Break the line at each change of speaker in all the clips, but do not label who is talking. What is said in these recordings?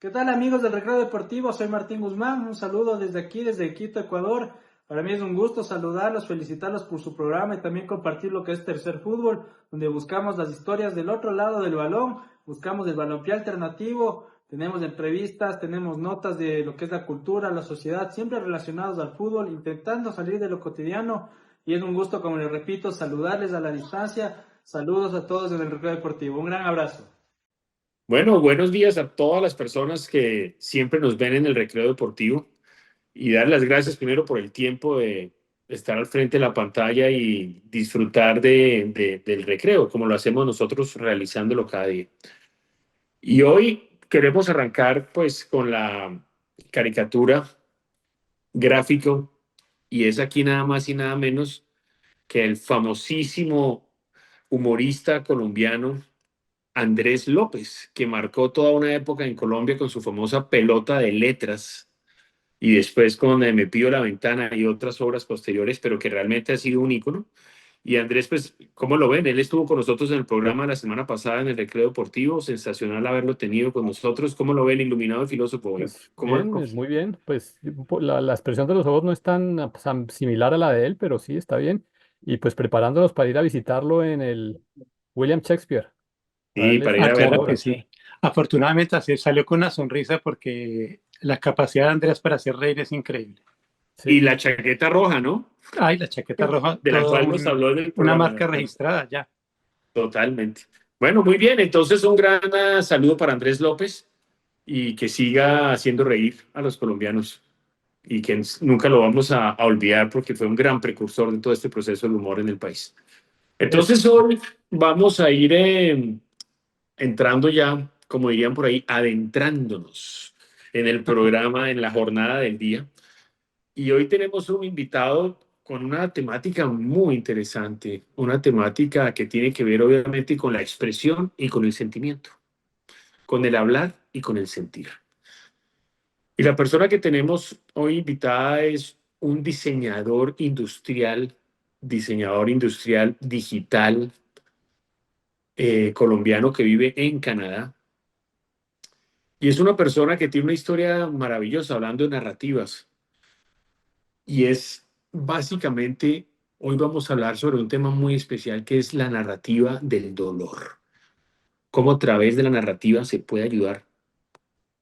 ¿Qué tal amigos del Recreo Deportivo? Soy Martín Guzmán, un saludo desde aquí, desde Quito, Ecuador. Para mí es un gusto saludarlos, felicitarlos por su programa y también compartir lo que es Tercer Fútbol, donde buscamos las historias del otro lado del balón, buscamos el balompié alternativo, tenemos entrevistas, tenemos notas de lo que es la cultura, la sociedad, siempre relacionados al fútbol, intentando salir de lo cotidiano. Y es un gusto, como les repito, saludarles a la distancia. Saludos a todos en el Recreo Deportivo. Un gran abrazo.
Bueno, buenos días a todas las personas que siempre nos ven en el Recreo Deportivo y dar las gracias primero por el tiempo de estar al frente de la pantalla y disfrutar del recreo, como lo hacemos nosotros realizándolo cada día. Y hoy queremos arrancar pues con la caricatura gráfico y es aquí nada más y nada menos que el famosísimo humorista colombiano Andrés López, que marcó toda una época en Colombia con su famosa pelota de letras y después con Me pido la ventana y otras obras posteriores, pero que realmente ha sido un ícono. Y Andrés, pues, ¿cómo lo ven? Él estuvo con nosotros en el programa la semana pasada en el Recreo Deportivo, sensacional haberlo tenido con nosotros. ¿Cómo lo ven, iluminado y filósofo?
Pues
¿Cómo?
bien, muy bien. Pues la expresión de los ojos no es tan similar a la de él, pero sí está bien. Y pues preparándonos para ir a visitarlo en el William Shakespeare, a
Sí,
darle
para ir
sus
a
Claro
verlo.
que
obras.
sí. Afortunadamente así salió con una sonrisa porque la capacidad de Andrés para hacer reír es increíble.
Y
Sí,
la chaqueta roja, ¿no?
Ay, la chaqueta roja,
De la
todo
cual nos habló en el
una
programa.
marca registrada ya.
Totalmente. Bueno, muy bien. Entonces, un gran saludo para Andrés López y que siga haciendo reír a los colombianos y que nunca lo vamos a olvidar porque fue un gran precursor de todo este proceso del humor en el país.
es,
Entonces, hoy vamos a ir entrando ya, como dirían por ahí, adentrándonos en el programa, en la jornada del día. Y hoy tenemos un invitado con una temática muy interesante, una temática que tiene que ver obviamente con la expresión y con el sentimiento, con el hablar y con el sentir. Y la persona que tenemos hoy invitada es un diseñador industrial digital colombiano que vive en Canadá. Y es una persona que tiene una historia maravillosa hablando de narrativas. Y es básicamente, hoy vamos a hablar sobre un tema muy especial que es la narrativa del dolor. Cómo a través de la narrativa se puede ayudar,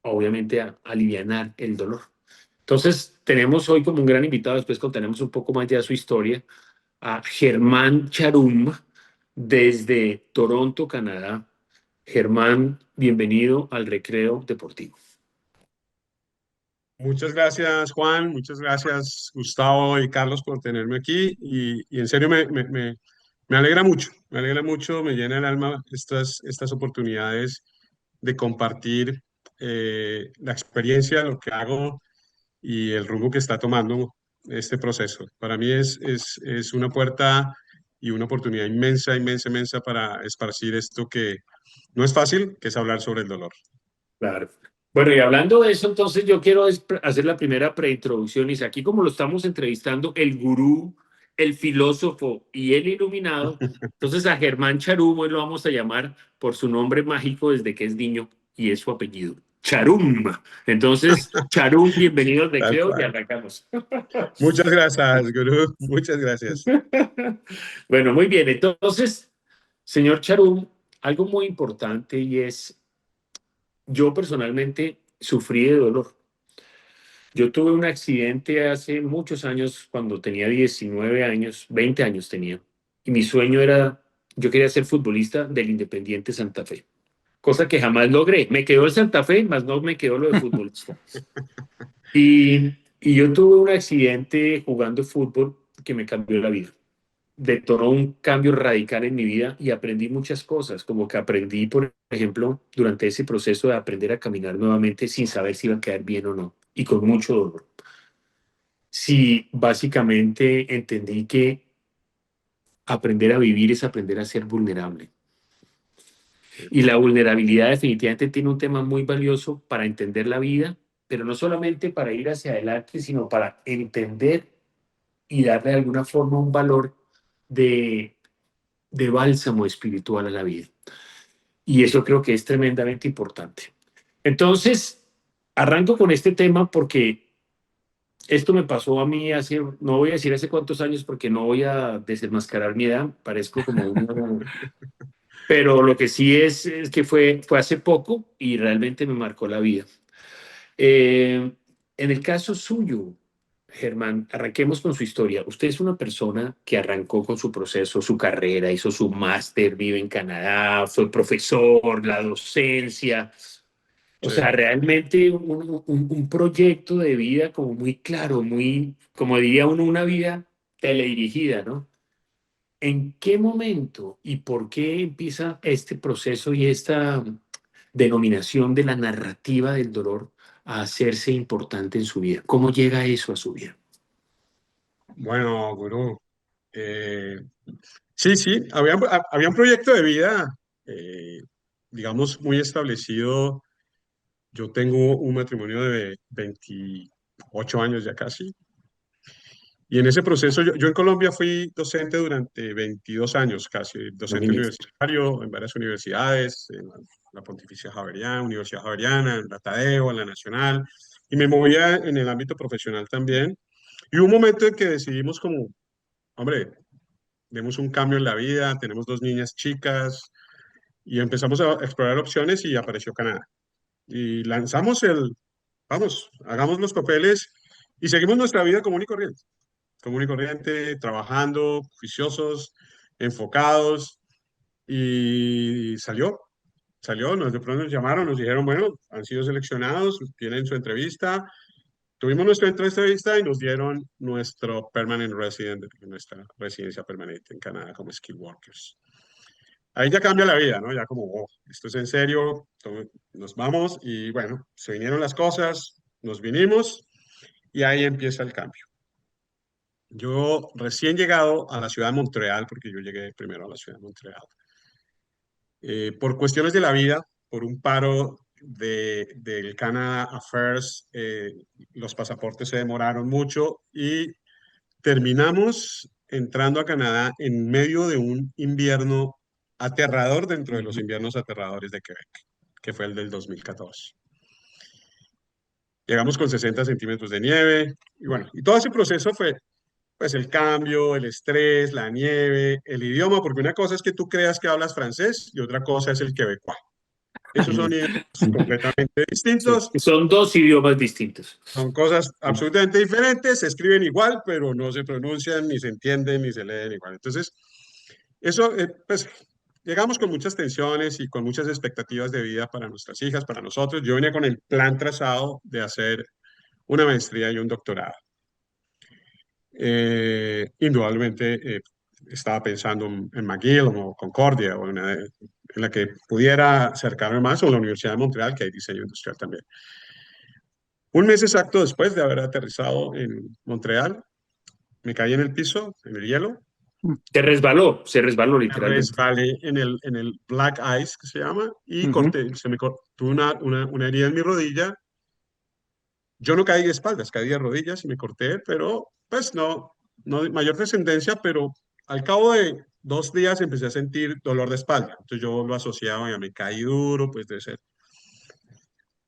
obviamente, a alivianar el dolor. Entonces, tenemos hoy como un gran invitado, después contaremos un poco más de su historia, a Germán Charum desde Toronto, Canadá. Germán, bienvenido al Recreo Deportivo.
Muchas gracias, Juan. Muchas gracias, Gustavo y Carlos, por tenerme aquí. Y en serio, me alegra mucho. Me alegra mucho, me llena el alma estas oportunidades de compartir la experiencia, lo que hago y el rumbo que está tomando este proceso. Para mí es una puerta y una oportunidad inmensa, inmensa, inmensa para esparcir esto que no es fácil, que es hablar sobre el dolor.
Claro. Bueno, y hablando de eso, entonces yo quiero hacer la primera preintroducción. Y aquí como lo estamos entrevistando, el gurú, el filósofo y el iluminado, entonces a Germán Charum hoy lo vamos a llamar por su nombre mágico desde que es niño y es su apellido, Charum. Entonces, Charum, bienvenido al
Tal
recreo y
cual.
arrancamos.
Muchas gracias, Gurú. Muchas gracias.
Bueno, muy bien. Entonces, señor Charum, algo muy importante y es, yo personalmente sufrí de dolor. Yo tuve un accidente hace muchos años, cuando tenía 19 años, 20 años tenía, y mi sueño era, yo quería ser futbolista del Independiente Santa Fe, cosa que jamás logré. Me quedó el Santa Fe, más no me quedó lo de futbolista. Y yo tuve un accidente jugando fútbol que me cambió la vida. Detonó un cambio radical en mi vida y aprendí muchas cosas, como que aprendí, por ejemplo, durante ese proceso de aprender a caminar nuevamente sin saber si iba a quedar bien o no, y con mucho dolor. Sí, básicamente entendí que aprender a vivir es aprender a ser vulnerable. Y la vulnerabilidad definitivamente tiene un tema muy valioso para entender la vida, pero no solamente para ir hacia adelante, sino para entender y darle de alguna forma un valor de, de bálsamo espiritual a la vida. Y eso creo que es tremendamente importante. Entonces, arranco con este tema porque esto me pasó a mí hace, no voy a decir hace cuántos años porque no voy a desenmascarar mi edad, parezco como uno, pero lo que sí es que fue hace poco y realmente me marcó la vida. En el caso suyo, Germán, arranquemos con su historia. Usted es una persona que arrancó con su proceso, su carrera, hizo su máster, vive en Canadá, fue profesor, la docencia. O
Sí.
sea, realmente un proyecto de vida como muy claro, muy, como diría uno, una vida teledirigida, ¿no? ¿En qué momento y por qué empieza este proceso y esta denominación de la narrativa del dolor a hacerse importante en su vida? ¿Cómo llega eso a su vida?
Bueno, gurú, eh, sí, sí, había un proyecto de vida, eh, digamos, muy establecido. Yo tengo un matrimonio de 28 años ya casi. Y en ese proceso, yo en Colombia fui docente durante 22 años casi,
Un
docente
inicio.
universitario en varias universidades, en la Pontificia Javeriana, Universidad Javeriana, en la Tadeo, en la Nacional, y me movía en el ámbito profesional también. Y hubo un momento en que decidimos como, hombre, demos un cambio en la vida, tenemos dos niñas chicas, y empezamos a explorar opciones y apareció Canadá. Y lanzamos vamos, hagamos los papeles y seguimos nuestra vida común y corriente, trabajando, juiciosos, enfocados, y salió, de pronto nos llamaron, nos dijeron, bueno, han sido seleccionados, tienen su entrevista, tuvimos nuestra entrevista y nos dieron nuestro permanent resident, nuestra residencia permanente en Canadá como skilled workers. Ahí ya cambia la vida, ¿no? Ya como, oh, esto es en serio, nos vamos y bueno, se vinieron las cosas, nos vinimos y ahí empieza el cambio. Yo recién llegado a la ciudad de Montreal, porque yo llegué primero a la ciudad de Montreal, por cuestiones de la vida, por un paro del Canada Affairs, los pasaportes se demoraron mucho y terminamos entrando a Canadá en medio de un invierno aterrador dentro de los inviernos aterradores de Quebec, que fue el del 2014. Llegamos con 60 centímetros de nieve y bueno, y todo ese proceso fue pues el cambio, el estrés, la nieve, el idioma, porque una cosa es que tú creas que hablas francés y otra cosa es el quebecois. Esos son idiomas completamente
Sí,
distintos,
son dos idiomas distintos.
son cosas absolutamente diferentes, se escriben igual, pero no se pronuncian, ni se entienden, ni se leen igual. Entonces, eso, pues, llegamos con muchas tensiones y con muchas expectativas de vida para nuestras hijas, para nosotros. Yo venía con el plan trazado de hacer una maestría y un doctorado. Indudablemente estaba pensando en McGill o Concordia o en la que pudiera acercarme más o en la Universidad de Montreal, que hay diseño industrial también. Un mes exacto después de haber aterrizado en Montreal, me caí en el piso, en el hielo,
Se resbaló
me
literalmente.
resbalé en el black ice, que se llama, y
Ujú.
tuve una herida en mi rodilla. Yo no caí de espaldas, caí de rodillas y me corté, pero pues no de mayor descendencia, pero al cabo de 2 días empecé a sentir dolor de espalda. Entonces yo lo asociaba y me caí duro, pues debe ser.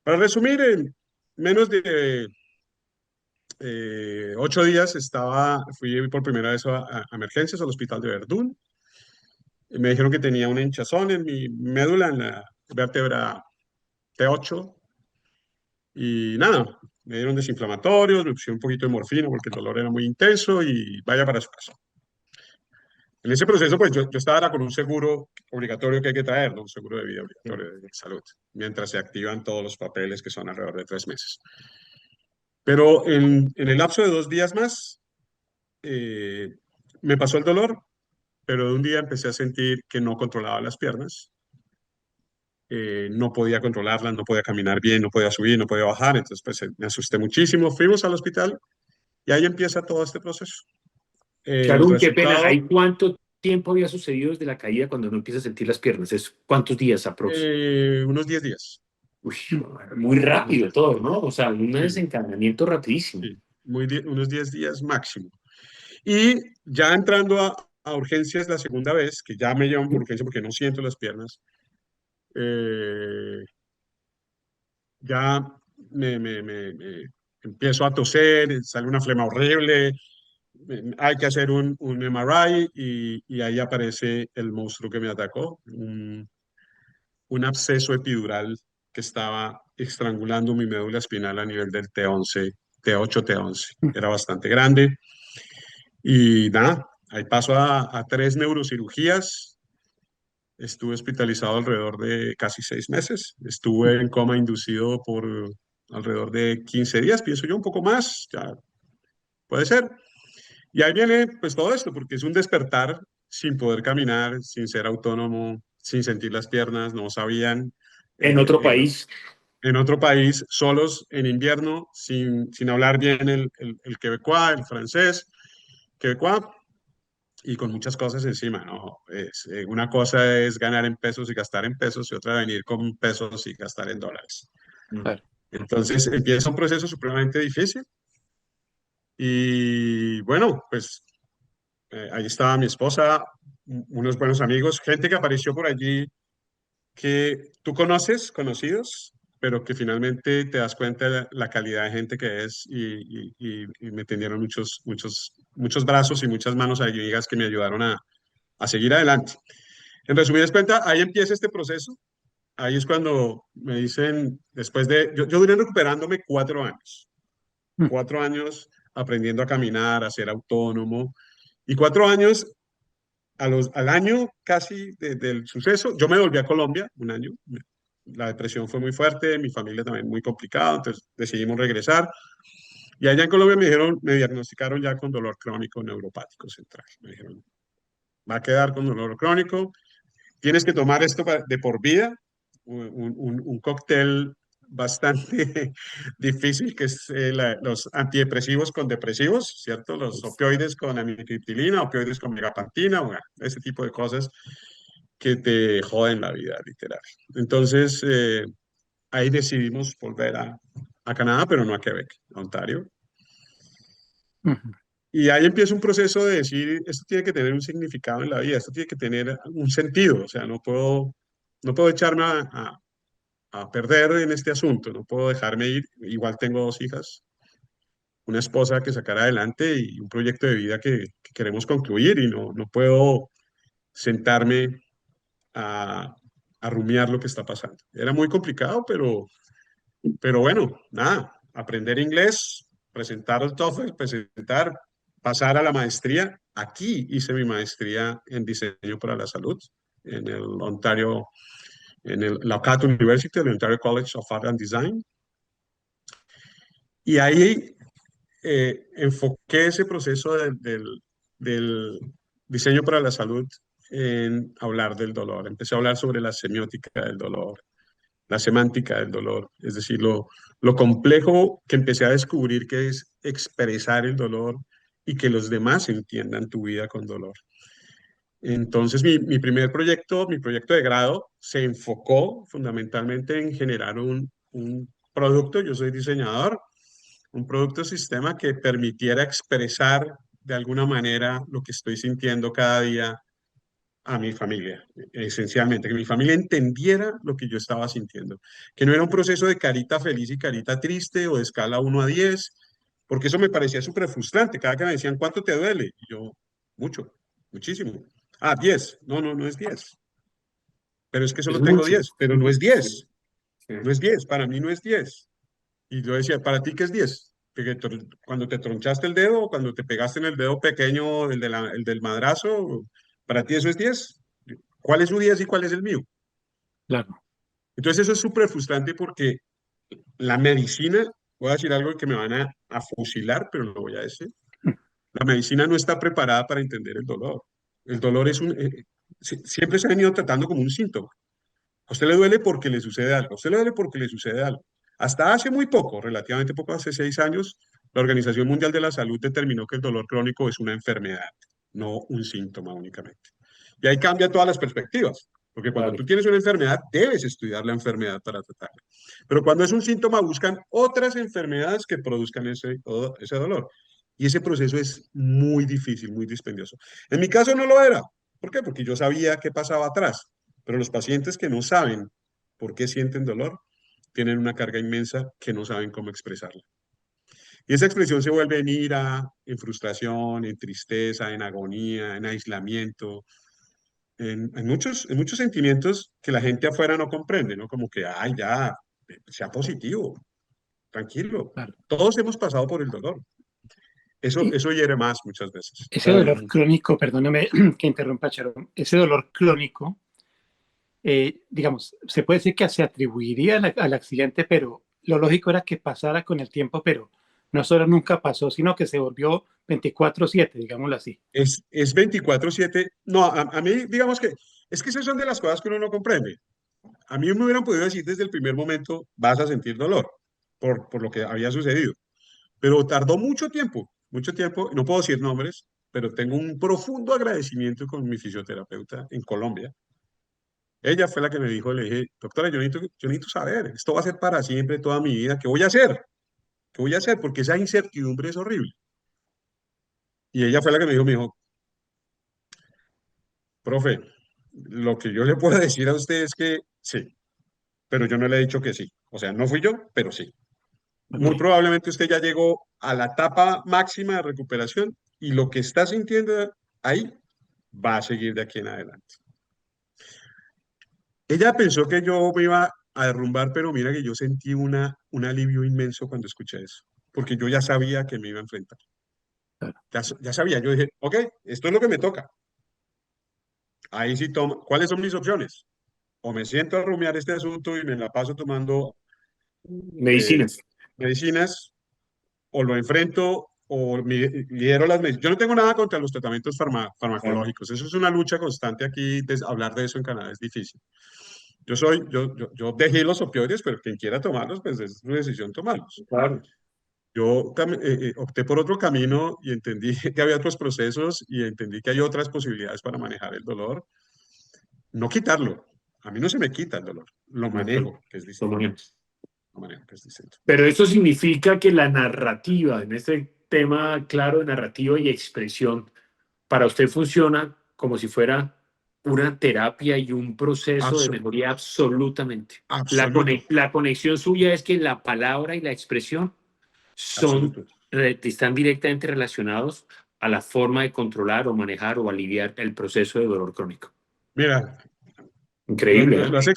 Para resumir, en menos de 8 días fui por primera vez a emergencias al hospital de Verdún. Me dijeron que tenía una hinchazón en mi médula, en la vértebra T8. Y nada, me dieron desinflamatorios, me pusieron un poquito de morfina porque el dolor era muy intenso y vaya para su casa. En ese proceso, pues yo estaba con un seguro obligatorio que hay que traer, ¿no? Un seguro de vida obligatorio de salud, mientras se activan todos los papeles que son alrededor de 3 meses. Pero en el lapso de 2 días más, eh, me pasó el dolor, pero de un día empecé a sentir que no controlaba las piernas, no podía controlarlas, no podía caminar bien, no podía subir, no podía bajar, entonces pues me asusté muchísimo, fuimos al hospital y ahí empieza todo este proceso. El
Sharon, qué pena.
resultado,
¿Hay cuánto tiempo había sucedido desde la caída cuando uno empieza a sentir las piernas? ¿Es cuántos días aprox?
unos 10 días.
Uy, muy rápido todo, ¿no? O sea, un
Sí,
desencadenamiento rapidísimo.
sí, unos 10 días máximo. Y ya entrando a urgencias la segunda vez, que ya me llevan por urgencia porque no siento las piernas, ya empiezo a toser, sale una flema horrible, hay que hacer un MRI y ahí aparece el monstruo que me atacó, un absceso epidural que estaba estrangulando mi médula espinal a nivel del T11, T8, T11. Era bastante grande. Y nada, ahí paso a 3 neurocirugías. Estuve hospitalizado alrededor de casi 6 meses. Estuve en coma inducido por alrededor de 15 días, pienso yo, un poco más, ya puede ser. Y ahí viene pues todo esto, porque es un despertar sin poder caminar, sin ser autónomo, sin sentir las piernas, no sabían.
En
eh,
otro
eh,
país.
en otro país, solos en invierno, sin hablar bien el quebecois, el francés, quebecois, y con muchas cosas encima, ¿no? Una cosa es ganar en pesos y gastar en pesos, y otra venir con pesos y gastar en dólares.
Claro.
Entonces empieza un proceso supremamente difícil, y bueno, pues ahí estaba mi esposa, unos buenos amigos, gente que apareció por allí que tú conoces, conocidos, pero que finalmente te das cuenta de la calidad de gente que es y me tendieron muchos brazos y muchas manos amigas que me ayudaron a seguir adelante. En resumidas cuentas, ahí empieza este proceso. Ahí es cuando me dicen, después de, yo duré recuperándome 4 años, 4 años aprendiendo a caminar, a ser autónomo, y 4 años al año casi del suceso, yo me volví a Colombia un año. La depresión fue muy fuerte, mi familia también muy complicada, entonces decidimos regresar. Y allá en Colombia me diagnosticaron ya con dolor crónico neuropático central. Me dijeron, va a quedar con dolor crónico, tienes que tomar esto de por vida, un cóctel bastante difícil, que es los antidepresivos con depresivos, ¿cierto? Los opioides con amitriptilina, opioides con megapantina, bueno, ese tipo de cosas que te joden la vida, literal. Entonces, ahí decidimos volver a Canadá, pero no a Quebec, a Ontario. Y ahí empieza un proceso de decir, esto tiene que tener un significado en la vida, esto tiene que tener un sentido, o sea, no puedo echarme a perder en este asunto, no puedo dejarme ir. Igual tengo 2 hijas, una esposa que sacar adelante y un proyecto de vida que queremos concluir, y no puedo sentarme a, a rumiar lo que está pasando. Era muy complicado, pero bueno, nada, aprender inglés, presentar el TOEFL, pasar a la maestría. Aquí hice mi maestría en diseño para la salud en el Ontario, la Ocado University, el Ontario College of Art and Design. Y ahí enfoqué ese proceso del diseño para la salud en hablar del dolor. Empecé a hablar sobre la semiótica del dolor, la semántica del dolor, es decir, lo complejo que empecé a descubrir que es expresar el dolor y que los demás entiendan tu vida con dolor. Entonces, mi primer proyecto, mi proyecto de grado, se enfocó fundamentalmente en generar un producto. Yo soy diseñador, un producto sistema que permitiera expresar de alguna manera lo que estoy sintiendo cada día a mi familia, esencialmente, que mi familia entendiera lo que yo estaba sintiendo, que no era un proceso de carita feliz y carita triste o de escala 1 a 10, porque eso me parecía súper frustrante. Cada que me decían, ¿cuánto te duele? Y yo, mucho, muchísimo. 10. No, no, no es 10. Pero es que
Es
solo tengo
mucho.
10, pero no es 10.
Sí.
No es 10, para mí no es 10. Y yo decía, ¿para ti qué es 10? Cuando te tronchaste el dedo, o cuando te pegaste en el dedo pequeño, el del madrazo, ¿para ti eso es 10? ¿Cuál es su 10 y cuál es el mío?
Claro.
Entonces eso es súper frustrante, porque la medicina, voy a decir algo que me van a fusilar, pero lo voy a decir. La medicina no está preparada para entender el dolor. El dolor siempre se ha venido tratando como un síntoma. A usted le duele porque le sucede algo. A usted le duele porque le sucede algo. Hasta hace muy poco, relativamente poco, hace 6 años, la Organización Mundial de la Salud determinó que el dolor crónico es una enfermedad, no un síntoma únicamente. Y ahí cambia todas las perspectivas, porque cuando
Claro.
tú tienes una enfermedad, debes estudiar la enfermedad para tratarla. Pero cuando es un síntoma, buscan otras enfermedades que produzcan ese dolor. Y ese proceso es muy difícil, muy dispendioso. En mi caso no lo era. ¿Por qué? Porque yo sabía qué pasaba atrás. Pero los pacientes que no saben por qué sienten dolor, tienen una carga inmensa que no saben cómo expresarla. Y esa expresión se vuelve en ira, en frustración, en tristeza, en agonía, en aislamiento, en muchos sentimientos que la gente afuera no comprende, ¿no? Como que, ay, ya, sea positivo, tranquilo.
Claro.
Todos hemos pasado por el dolor.
Y
Eso hiere más muchas veces.
ese dolor crónico, perdóname que interrumpa, Sharon, ese dolor crónico, digamos, se puede decir que se atribuiría al accidente, pero lo lógico era que pasara con el tiempo, pero no solo nunca pasó, sino que se volvió 24/7, digámoslo así.
Es 24/7. No, a mí, digamos que, es que esas son de las cosas que uno no comprende. A mí me hubieran podido decir desde el primer momento, vas a sentir dolor por lo que había sucedido. Pero tardó mucho tiempo, no puedo decir nombres, pero tengo un profundo agradecimiento con mi fisioterapeuta en Colombia. Ella fue la que me dijo, le dije, doctora, yo necesito saber, esto va a ser para siempre, toda mi vida, ¿qué voy a hacer? ¿Qué voy a hacer? Porque esa incertidumbre es horrible. Y ella fue la que me dijo, profe, lo que yo le puedo decir a usted es que sí, pero yo no le he dicho que sí. O sea, no fui yo, pero sí. Muy
Okay.
probablemente usted ya llegó a la etapa máxima de recuperación y lo que está sintiendo ahí va a seguir de aquí en adelante. Ella pensó que yo me iba a derrumbar, pero mira que yo sentí un alivio inmenso cuando escuché eso, porque yo ya sabía que me iba a enfrentar. Ya sabía, yo dije, ok, esto es lo que me toca. Ahí sí tomo, ¿cuáles son mis opciones? O me siento a rumiar este asunto y me la paso tomando
Medicinas.
medicinas, o lo enfrento, o lidero las medicinas. Yo no tengo nada contra los tratamientos farmacológicos. Eso es una lucha constante aquí. Hablar de eso en Canadá es difícil. Yo dejé los opioides, pero quien quiera tomarlos, pues es su decisión tomarlos.
Claro.
Yo opté por otro camino y entendí que había otros procesos y entendí que hay otras posibilidades para manejar el dolor. No quitarlo. A mí no se me quita el dolor. Lo manejo, que es distinto. Lo manejo, que es distinto.
Pero eso significa que la narrativa, en este tema claro de narrativa y expresión, para usted funciona como si fuera una terapia y un proceso de mejoría absolutamente.
Absoluto.
La conexión suya es que la palabra y la expresión
Absoluto.
están directamente relacionados a la forma de controlar o manejar o aliviar el proceso de dolor crónico.
Mira,
Increíble, ¿eh?
lo has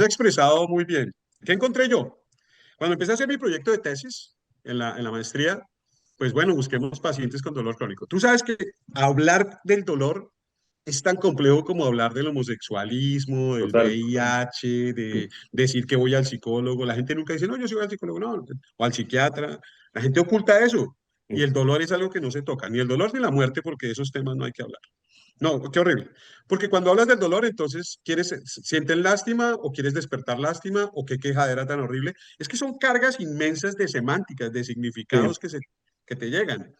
expresado muy bien. ¿Qué encontré yo? Cuando empecé a hacer mi proyecto de tesis en la maestría, pues bueno, busquemos pacientes con dolor crónico. Tú sabes que hablar del dolor es tan complejo como hablar del homosexualismo, del
Total.
VIH, de decir que voy al psicólogo. La gente nunca dice, no, yo soy al psicólogo, no, o al psiquiatra. La gente oculta eso. Y el dolor es algo que no se toca, ni el dolor ni la muerte, porque de esos temas no hay que hablar. No, qué horrible. Porque cuando hablas del dolor, entonces sienten lástima o quieres despertar lástima o qué quejadera tan horrible. Es que son cargas inmensas de semánticas, de significados que te llegan.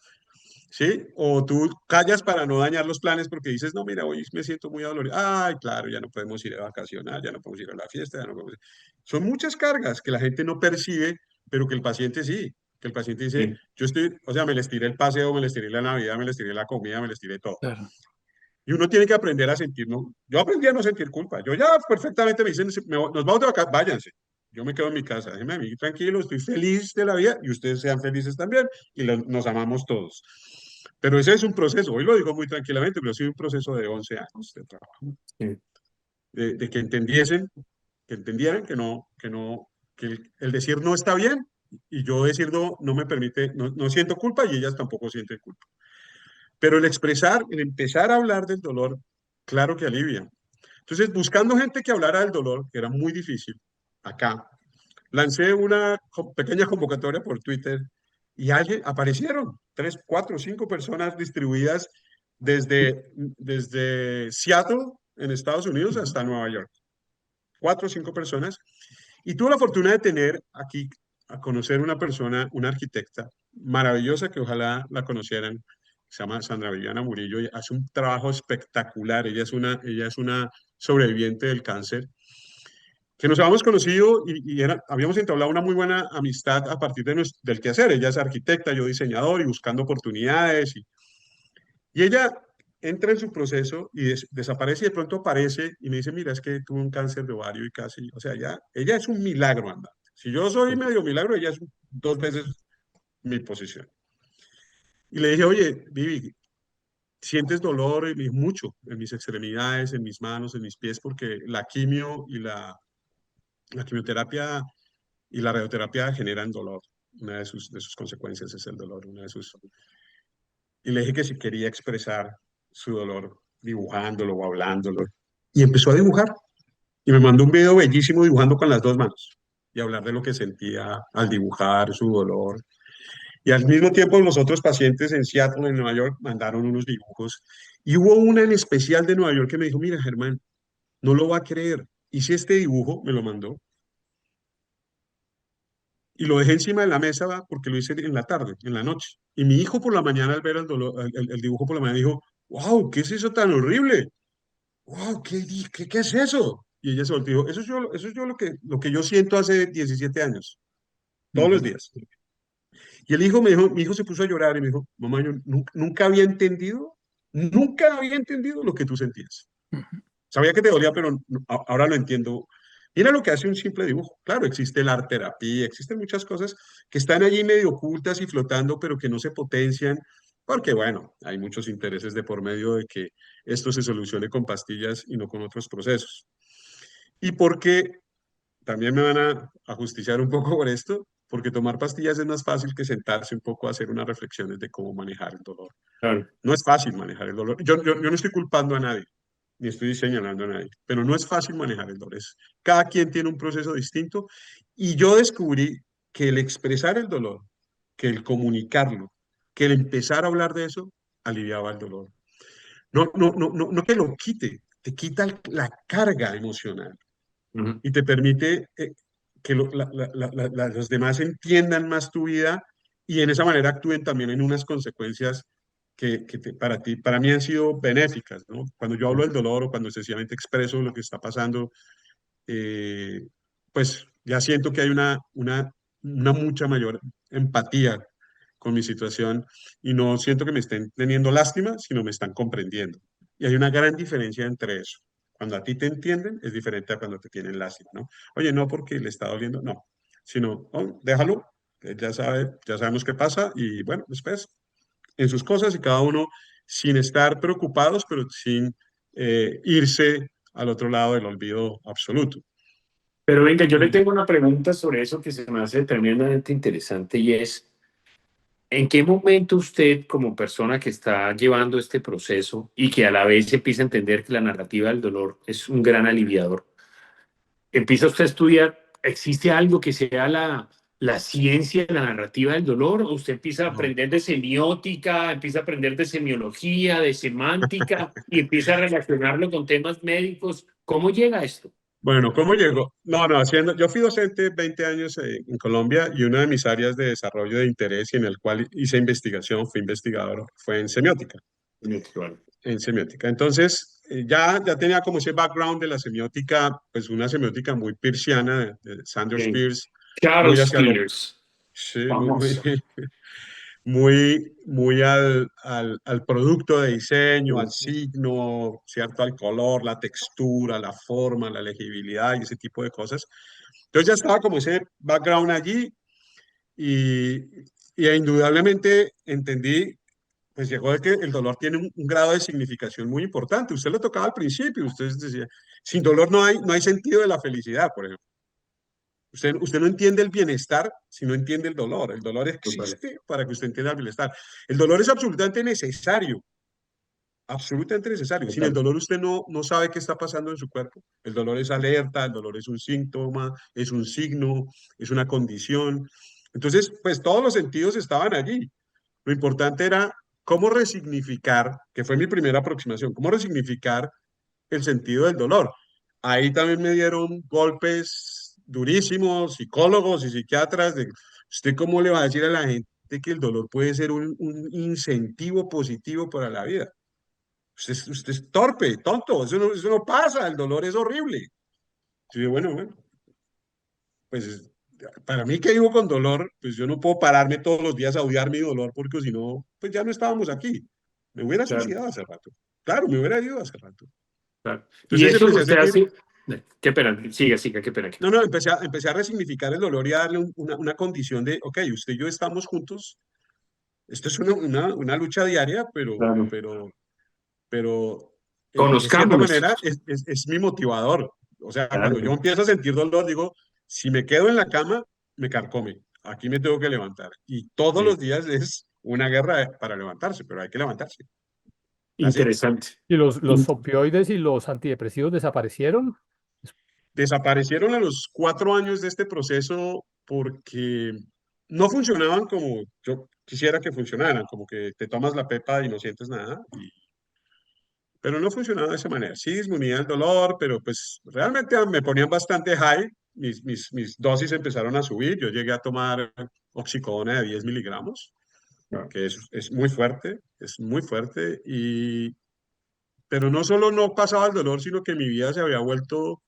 ¿Sí? O tú callas para no dañar los planes porque dices, no, mira, hoy me siento muy dolorido. Ay, claro, ya no podemos ir a vacacionar, ya no podemos ir a la fiesta, ya no podemos ir. Son muchas cargas que la gente no percibe, pero que el paciente sí. Que el paciente dice, yo estoy, o sea, me les tiré el paseo, me les tiré la Navidad, me les tiré la comida, me les tiré todo.
Claro.
Y uno tiene que aprender a sentir, ¿no? Yo aprendí a no sentir culpa. Yo ya perfectamente me dicen, nos vamos de vacaciones, váyanse. Yo me quedo en mi casa, déjenme a mí tranquilo, estoy feliz de la vida y ustedes sean felices también y nos amamos todos. Pero ese es un proceso, hoy lo digo muy tranquilamente, pero ha sido un proceso de 11 años de trabajo.
Sí.
De que entendieran que el decir no está bien y yo decir no, no me permite, no siento culpa y ellas tampoco sienten culpa. Pero el empezar a hablar del dolor, claro que alivia. Entonces, buscando gente que hablara del dolor, que era muy difícil, acá, lancé una pequeña convocatoria por Twitter y aparecieron 3, 4, 5 personas distribuidas desde Seattle, en Estados Unidos, hasta Nueva York. 4 o 5 personas. Y tuve la fortuna de tener aquí a conocer una persona, una arquitecta maravillosa que ojalá la conocieran. Se llama Sandra Viviana Murillo y hace un trabajo espectacular. Ella es una sobreviviente del cáncer que nos habíamos conocido y habíamos entablado una muy buena amistad a partir del quehacer. Ella es arquitecta, yo diseñador y buscando oportunidades. Y ella entra en su proceso y desaparece y de pronto aparece y me dice, mira, es que tuve un cáncer de ovario y casi, o sea, ella es un milagro andante. Si yo soy medio milagro, ella es 2 veces mi posición. Y le dije, oye, Vivi, ¿sientes dolor? Y me dijo, mucho, en mis extremidades, en mis manos, en mis pies, porque la quimio y la quimioterapia y la radioterapia generan dolor. Una de sus consecuencias es el dolor. Y le dije que si quería expresar su dolor dibujándolo o hablándolo. Y empezó a dibujar. Y me mandó un video bellísimo dibujando con las 2 manos. Y hablar de lo que sentía al dibujar, su dolor. Y al mismo tiempo los otros pacientes en Seattle, en Nueva York, mandaron unos dibujos. Y hubo una en especial de Nueva York que me dijo, mira, Germán, no lo va a creer. Hice este dibujo, me lo mandó, y lo dejé encima de la mesa porque lo hice en la tarde, en la noche. Y mi hijo por la mañana al ver el dibujo por la mañana dijo, wow, ¿qué es eso tan horrible? Wow, ¿qué es eso? Y ella se volteó y dijo, eso es yo lo que yo siento hace 17 años, todos los días. Y mi hijo se puso a llorar y me dijo, mamá, yo nunca había entendido lo que tú sentías. Sabía que te dolía, pero ahora lo entiendo. Mira lo que hace un simple dibujo. Claro, existe la arte terapia, existen muchas cosas que están allí medio ocultas y flotando, pero que no se potencian, porque bueno, hay muchos intereses de por medio de que esto se solucione con pastillas y no con otros procesos. Y porque también me van a ajusticiar un poco por esto, porque tomar pastillas es más fácil que sentarse un poco a hacer unas reflexiones de cómo manejar el dolor.
Claro.
No es fácil manejar el dolor. Yo no estoy culpando a nadie, ni estoy señalando a nadie, pero no es fácil manejar el dolor. Cada quien tiene un proceso distinto y yo descubrí que el expresar el dolor, que el comunicarlo, que el empezar a hablar de eso, aliviaba el dolor. No que lo quite, te quita la carga emocional y te permite que los demás entiendan más tu vida y en esa manera actúen también en unas consecuencias para mí han sido benéficas, ¿no? Cuando yo hablo del dolor o cuando sencillamente expreso lo que está pasando, eh, pues ya siento que hay una mucha mayor empatía con mi situación y no siento que me estén teniendo lástima, sino me están comprendiendo. Y hay una gran diferencia entre eso. Cuando a ti te entienden es diferente a cuando te tienen lástima, ¿no? Oye, no porque le está doliendo, no, sino, oh, déjalo, ya sabemos qué pasa y bueno, después en sus cosas y cada uno sin estar preocupados, pero sin irse al otro lado del olvido absoluto.
Pero venga, yo le tengo una pregunta sobre eso que se me hace tremendamente interesante y es, ¿en qué momento usted, como persona que está llevando este proceso y que a la vez empieza a entender que la narrativa del dolor es un gran aliviador, empieza usted a estudiar, ¿existe algo que sea la ciencia de la narrativa del dolor? ¿O usted empieza a aprender de semiótica, empieza a aprender de semiología, de semántica y empieza a relacionarlo con temas médicos? ¿Cómo llega a esto?
Bueno, ¿cómo llegó? No, yo fui docente 20 años en Colombia y una de mis áreas de desarrollo de interés y en el cual hice investigación, fui investigador, fue en semiótica. En semiótica. Entonces, ya tenía como ese background de la semiótica, pues una semiótica muy peirciana de Sanders Peirce.
Charles Peirce.
Sí, muy al producto de diseño, al signo, ¿cierto? Al color, la textura, la forma, la legibilidad y ese tipo de cosas. Entonces ya estaba como ese background allí y, y indudablemente entendí, pues llegó de que el dolor tiene un grado de significación muy importante. Usted lo tocaba al principio, usted decía, sin dolor no hay sentido de la felicidad, por ejemplo. Usted no entiende el bienestar si no entiende el dolor. El dolor existe para que usted entienda el bienestar. El dolor es absolutamente necesario. Absolutamente necesario. Sin el dolor usted no sabe qué está pasando en su cuerpo. El dolor es alerta, el dolor es un síntoma, es un signo, es una condición. Entonces, pues todos los sentidos estaban allí. Lo importante era cómo resignificar, que fue mi primera aproximación, cómo resignificar el sentido del dolor. Ahí también me dieron golpes durísimos, psicólogos y psiquiatras, de usted cómo le va a decir a la gente que el dolor puede ser un incentivo positivo para la vida. Usted es torpe, tonto, eso no pasa, el dolor es horrible. Yo digo, bueno, pues para mí que vivo con dolor, pues yo no puedo pararme todos los días a odiar mi dolor porque si no, pues ya no estábamos aquí. Me hubiera suicidado hace rato. Claro, me hubiera ido hace rato.
Claro. Y
Entonces
eso que
empecé a
usted
seguir.
hace, Qué pena, siga, qué pena.
No, empecé a resignificar el dolor y a darle una condición de, ok, usted y yo estamos juntos, esto es una lucha diaria,
Claro.
pero de cierta
Conozcámonos.
manera es mi motivador. O sea, cuando yo
Claro,
empiezo a sentir dolor, digo, si me quedo en la cama, me carcome, aquí me tengo que levantar. Y todos
sí.
los días es una guerra para levantarse, pero hay que levantarse. Así.
Interesante.
¿Y los opioides y los antidepresivos desaparecieron?
Desaparecieron a los 4 años de este proceso porque no funcionaban como yo quisiera que funcionaran, como que te tomas la pepa y no sientes nada, pero no funcionaba de esa manera. Sí disminuía el dolor, pero pues realmente me ponían bastante high, mis dosis empezaron a subir, yo llegué a tomar oxicodona de 10 miligramos,
Claro.
que es muy fuerte, pero no solo no pasaba el dolor, sino que mi vida se había vuelto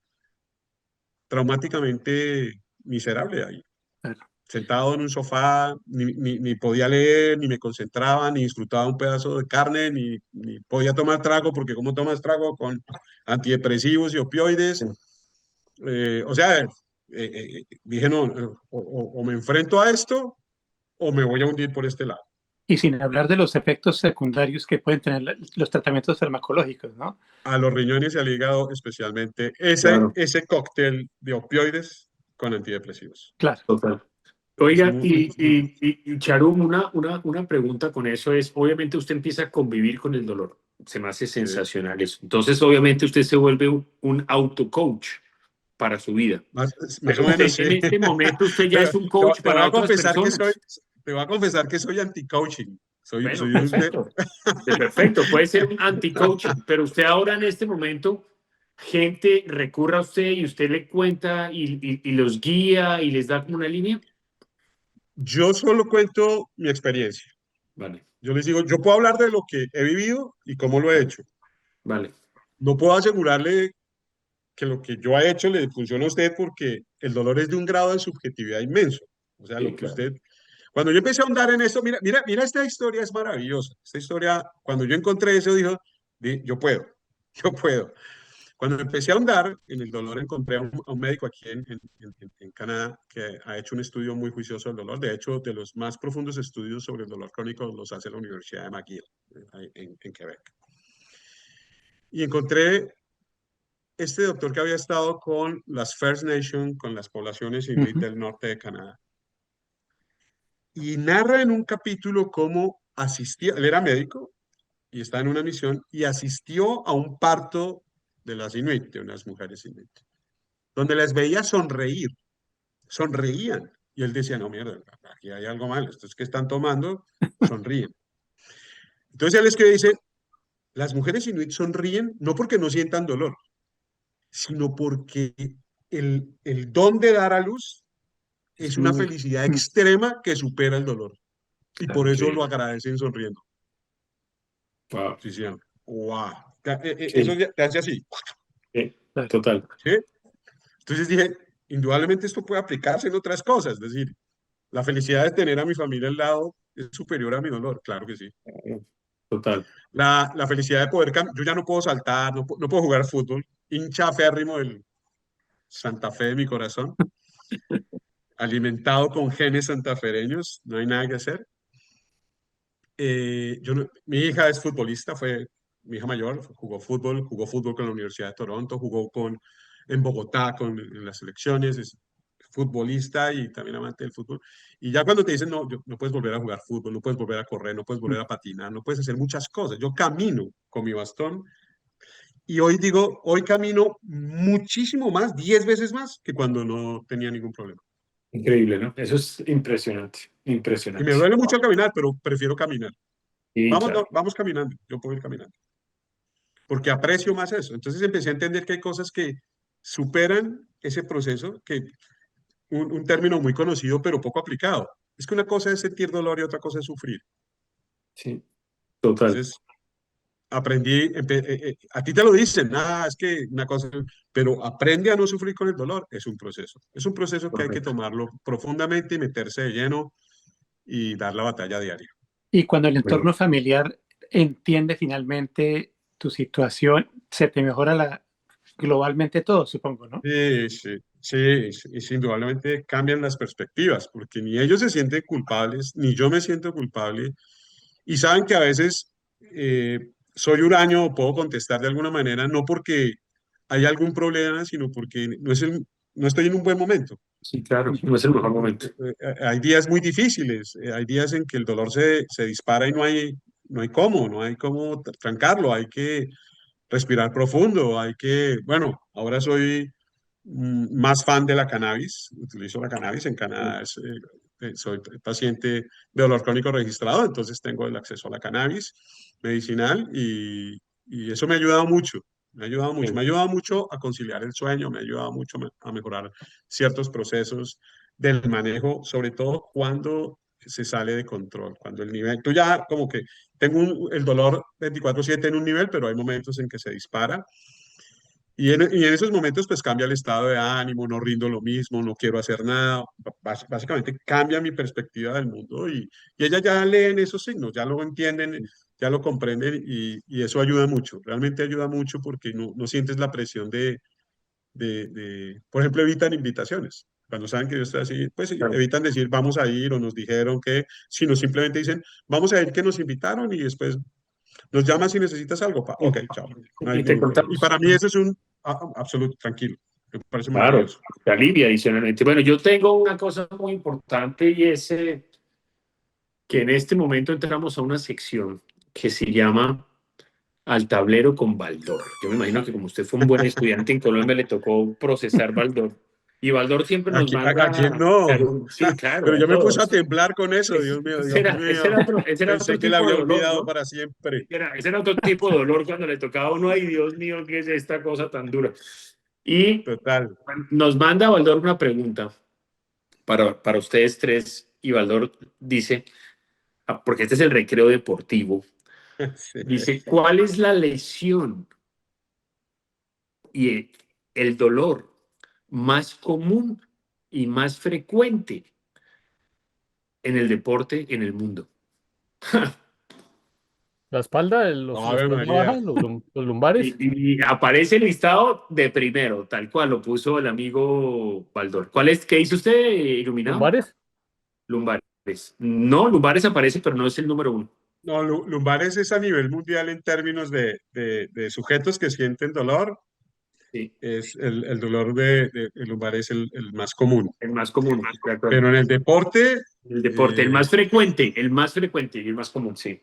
traumáticamente miserable ahí.
Claro.
Sentado en un sofá, ni podía leer, ni me concentraba, ni disfrutaba un pedazo de carne, ni podía tomar trago, porque ¿cómo tomas trago con antidepresivos y opioides? O sea, dije, no, o me enfrento a esto o me voy a hundir por este lado.
Y sin hablar de los efectos secundarios que pueden tener los tratamientos farmacológicos, ¿no?
A los riñones y al hígado, especialmente
Claro,
ese cóctel de opioides con antidepresivos.
Claro.
total.
Es
Oiga,
muy,
y Charum, una pregunta con eso es, obviamente usted empieza a convivir con el dolor, se me hace
sí,
sensacional eso. Entonces, obviamente usted se vuelve un auto-coach para su vida.
más o
Pero
menos,
usted,
sí.
en este momento, usted ya es un coach
Te voy
para
a
otras
confesar que
personas.
soy anti-coaching.
Bueno,
Soy
perfecto. Perfecto, puede ser un anti-coaching, pero usted ahora en este momento, gente recurre a usted y usted le cuenta y los guía y les da como una línea.
Yo solo cuento mi experiencia.
Vale,
Yo les digo, yo puedo hablar de lo que he vivido y cómo lo he
vale,
hecho.
vale.
No puedo asegurarle que lo que yo he hecho le funciona a usted porque el dolor es de un grado de subjetividad inmenso. O sea,
Sí,
lo que
claro.
usted... Cuando yo empecé a ahondar en esto, mira, esta historia es maravillosa. Esta historia, cuando yo encontré eso, yo puedo, yo puedo. Cuando empecé a ahondar en el dolor, encontré a un médico aquí en Canadá que ha hecho un estudio muy juicioso del dolor. De hecho, de los más profundos estudios sobre el dolor crónico los hace la Universidad de McGill, en Quebec. Y encontré este doctor que había estado con las First Nation, con las poblaciones inuit
Uh-huh.
del norte de Canadá. Y narra en un capítulo cómo asistía, él era médico y está en una misión, y asistió a un parto de las inuit, de unas mujeres inuit, donde les veía sonreír, sonreían. Y él decía, no, mierda, aquí hay algo mal, estos que están tomando, sonríen. Entonces él es que dice, las mujeres inuit sonríen no porque no sientan dolor, sino porque el don de dar a luz
Es
es una
muy
felicidad extrema que supera el dolor. Y por
claro.
eso lo
Increíble.
agradecen sonriendo.
Wow.
Sí, sí. Wow. Eso
Sí,
te hace así.
sí,
Claro.
total.
¿Sí? Entonces dije, indudablemente esto puede aplicarse en otras cosas. Es decir, la felicidad de tener a mi familia al lado es superior a mi dolor. Claro que sí.
Total.
La felicidad de poder yo ya no puedo saltar, no puedo jugar fútbol. Hincha férrimo del Santa Fe de mi corazón. Alimentado con genes santafereños, no hay nada que hacer. Mi hija es futbolista, fue mi hija mayor, jugó fútbol con la Universidad de Toronto, en Bogotá en las selecciones, es futbolista y también amante del fútbol. Y ya cuando te dicen, no, no puedes volver a jugar fútbol, no puedes volver a correr, no puedes volver a patinar, no puedes hacer muchas cosas. Yo camino con mi bastón y hoy camino muchísimo más, 10 veces más que cuando no tenía ningún problema.
Increíble, ¿no? Eso es impresionante,
Y me
impresionante.
duele mucho
Wow.
al caminar, pero prefiero caminar.
Sí,
Vamos,
claro.
vamos caminando, yo puedo ir caminando. Porque aprecio más eso. Entonces empecé a entender que hay cosas que superan ese proceso, que un término muy conocido pero poco aplicado. Es que una cosa es sentir dolor y otra cosa es sufrir.
Sí, total.
Entonces aprendí, a ti te lo dicen, es que una cosa, pero aprende a no sufrir con el dolor, es un proceso que hay que
Correcto.
tomarlo profundamente y meterse de lleno y dar la batalla diaria.
Y cuando el
Bueno,
entorno familiar entiende finalmente tu situación, se te mejora globalmente todo, supongo, ¿no?
Sí, sí, sí, sí, y sí, indudablemente cambian las perspectivas, porque ni ellos se sienten culpables, ni yo me siento culpable, y saben que a veces soy huraño o puedo contestar de alguna manera, no porque hay algún problema, sino porque no estoy en un buen momento.
Sí, claro, no es el mejor momento.
Hay días muy difíciles, hay días en que el dolor se dispara y no hay cómo trancarlo, hay que respirar profundo, hay que, bueno, ahora soy más fan de la cannabis, utilizo la cannabis en Canadá, soy paciente de dolor crónico registrado, entonces tengo el acceso a la cannabis medicinal y eso me ha ayudado mucho, me ha ayudado mucho a conciliar el sueño, me ha ayudado mucho a mejorar ciertos procesos del manejo, sobre todo cuando se sale de control, cuando el nivel, tú ya como que tengo el dolor 24/7 en un nivel, pero hay momentos en que se dispara y en esos momentos pues cambia el estado de ánimo, no rindo lo mismo, no quiero hacer nada, básicamente cambia mi perspectiva del mundo y ellas ya leen esos signos, ya lo entienden, ya lo comprenden y eso ayuda mucho, realmente ayuda mucho porque no sientes la presión por ejemplo, evitan invitaciones. Cuando saben que yo estoy así, pues
Claro.
evitan decir vamos a ir o nos dijeron que, sino simplemente dicen vamos a ir que nos invitaron y después nos llamas si necesitas algo. Ok, chao. No hay
Y te
ningún problema. Y
contamos.
para mí eso es un absoluto tranquilo. Me parece
Claro,
maravilloso.
te alivia adicionalmente. Bueno, yo tengo una cosa muy importante y es que en este momento entramos a una sección que se llama Al tablero con Baldor. Yo me imagino que como usted fue un buen estudiante en Colombia, le tocó procesar Baldor. Y Baldor siempre nos
A quién
manda,
no?
sí, claro,
Pero
a
yo me puse a
todos.
temblar con eso, Dios mío, Dios mío.
Ese era
Pensé
otro
que la
tipo de
había
dolor,
olvidado
¿no?
para siempre.
Ese era otro tipo de dolor cuando le tocaba a uno, ay Dios mío, ¿qué es esta cosa tan dura? Y
Total.
nos manda Baldor una pregunta para ustedes tres. Y Baldor dice, porque este es el recreo deportivo,
Sí.
dice, ¿cuál es la lesión y el dolor más común y más frecuente en el deporte en el mundo?
La espalda, la
Ave
espalda baja,
María.
los lumbares,
Y aparece el listado de primero, tal cual lo puso el amigo Baldor. ¿Cuál es? ¿Qué hizo usted, iluminado?
lumbares.
Lumbares. No, lumbares aparece, pero no es el número uno.
No, lumbares es a nivel mundial en términos de sujetos que sienten dolor.
Sí,
Es el dolor de lumbar es el más común.
el más común, de acuerdo.
Pero en el deporte,
El deporte,
eh,
el más frecuente y el más común, sí.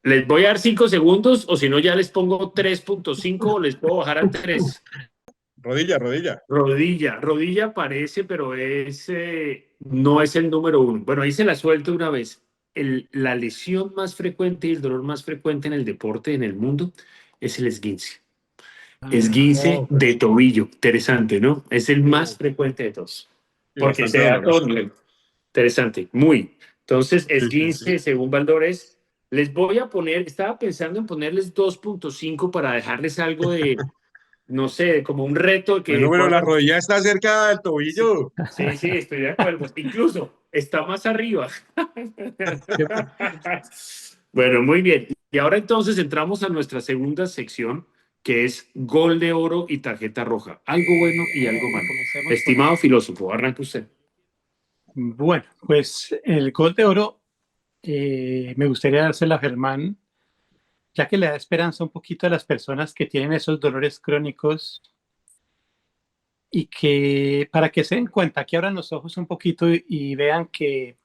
Les voy a dar 5 segundos o si no ya les pongo 3.5 o les puedo bajar a 3.
rodilla, rodilla.
Rodilla aparece, pero no es el número uno. Bueno, ahí se la suelto una vez. La lesión más frecuente y el dolor más frecuente en el deporte en el mundo es el esguince. Esguince
Ok.
de tobillo. Interesante, ¿no? Es el más frecuente de todos.
Y
Porque
bastante
se da a todo
doloroso.
nivel. Interesante, muy. Entonces,
Sí, sí, sí.
esguince, según Valdores, les voy a poner, estaba pensando en ponerles 2.5 para dejarles algo de, no sé, como un reto que
Bueno, pero la
puedan.
rodilla está cerca del
Sí,
tobillo.
sí, sí, estoy de acuerdo. Incluso está más arriba.
¿Qué-
Bueno, muy bien. Y ahora entonces entramos a nuestra segunda sección, que es gol de oro y tarjeta roja. Algo bueno y algo malo.
Comencemos
Estimado filósofo, arranque usted.
Bueno, pues el gol de oro me gustaría dárselo a Germán, ya que le da esperanza un poquito a las personas que tienen esos dolores crónicos y que para que se den cuenta, que abran los ojos un poquito y vean que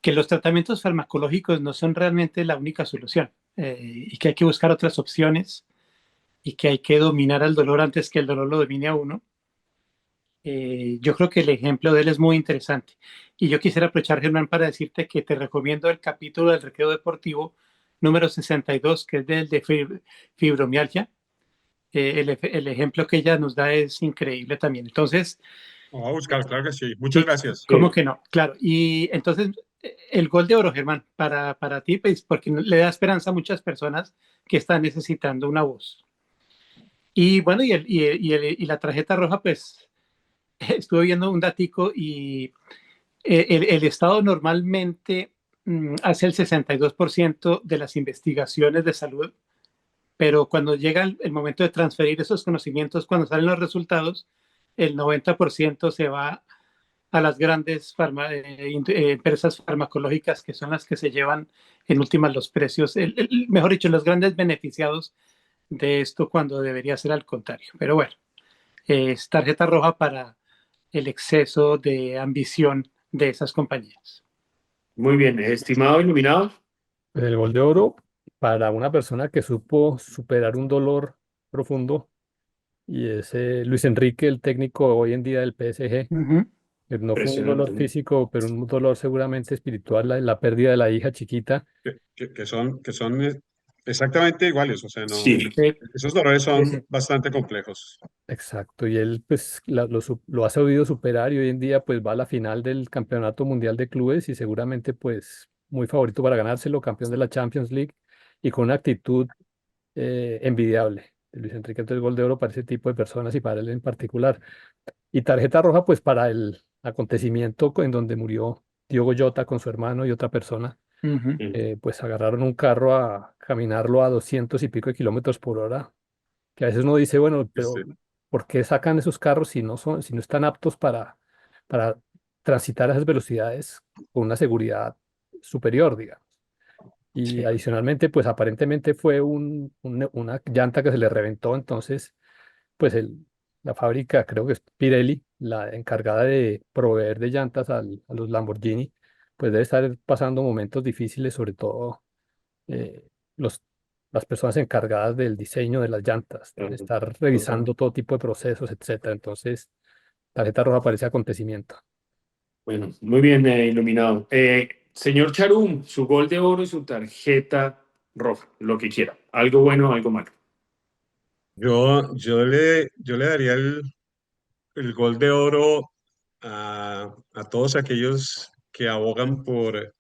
los tratamientos farmacológicos no son realmente la única solución y que hay que buscar otras opciones y que hay que dominar al dolor antes que el dolor lo domine a uno. Yo creo que el ejemplo de él es muy interesante. Y yo quisiera aprovechar, Germán, para decirte que te recomiendo el capítulo del Recreo Deportivo número 62, que es del de fibromialgia. El ejemplo que ella nos da es increíble también. Entonces,
Vamos a buscar, claro que sí. Muchas
sí,
gracias.
¿cómo que no? Claro. Y entonces, el gol de oro, Germán, para ti, pues, porque le da esperanza a muchas personas que están necesitando una voz. Y bueno, y la tarjeta roja, pues, estuve viendo un datico y el Estado normalmente hace el 62% de las investigaciones de salud pero cuando llega el momento de transferir esos conocimientos, cuando salen los resultados, el 90% se va a las grandes empresas farmacológicas, que son las que se llevan en últimas los precios, mejor dicho, los grandes beneficiados de esto, cuando debería ser al contrario. Pero bueno, es tarjeta roja para el exceso de ambición de esas compañías.
Muy bien, estimado iluminado.
El Gol de Oro para una persona que supo superar un dolor profundo, y es Luis Enrique, el técnico hoy en día del PSG. No fue un dolor
Impresionante.
físico, pero un dolor seguramente espiritual, la pérdida de la hija chiquita.
Que son exactamente iguales, o sea, no,
Sí,
esos dolores son bastante complejos.
Exacto, y él pues lo ha sabido superar, y hoy en día pues va a la final del Campeonato Mundial de Clubes y seguramente pues muy favorito para ganárselo, campeón de la Champions League, y con una actitud envidiable de Luis Enrique. Entonces, Gol de Oro para ese tipo de personas y para él en particular. Y tarjeta roja pues para el acontecimiento en donde murió Diogo Jota con su hermano y otra persona. Pues agarraron un carro a caminarlo a 200 y pico de kilómetros por hora, que a veces uno dice, bueno, pero
Este,
¿por qué sacan esos carros si no están aptos para transitar a esas velocidades con una seguridad superior, digamos? Y
sí.
adicionalmente, pues aparentemente fue una llanta que se le reventó. Entonces pues la fábrica, creo que es Pirelli, la encargada de proveer de llantas a los Lamborghini, pues debe estar pasando momentos difíciles, sobre todo eh, los, las personas encargadas del diseño de las llantas, deben estar revisando todo tipo de procesos, etcétera. Entonces, tarjeta roja para ese acontecimiento.
Bueno, muy bien, iluminado. Señor Charum, su Gol de Oro y su tarjeta roja, lo que quiera. Algo bueno, algo malo.
Yo le daría el Gol de Oro a todos aquellos que abogan por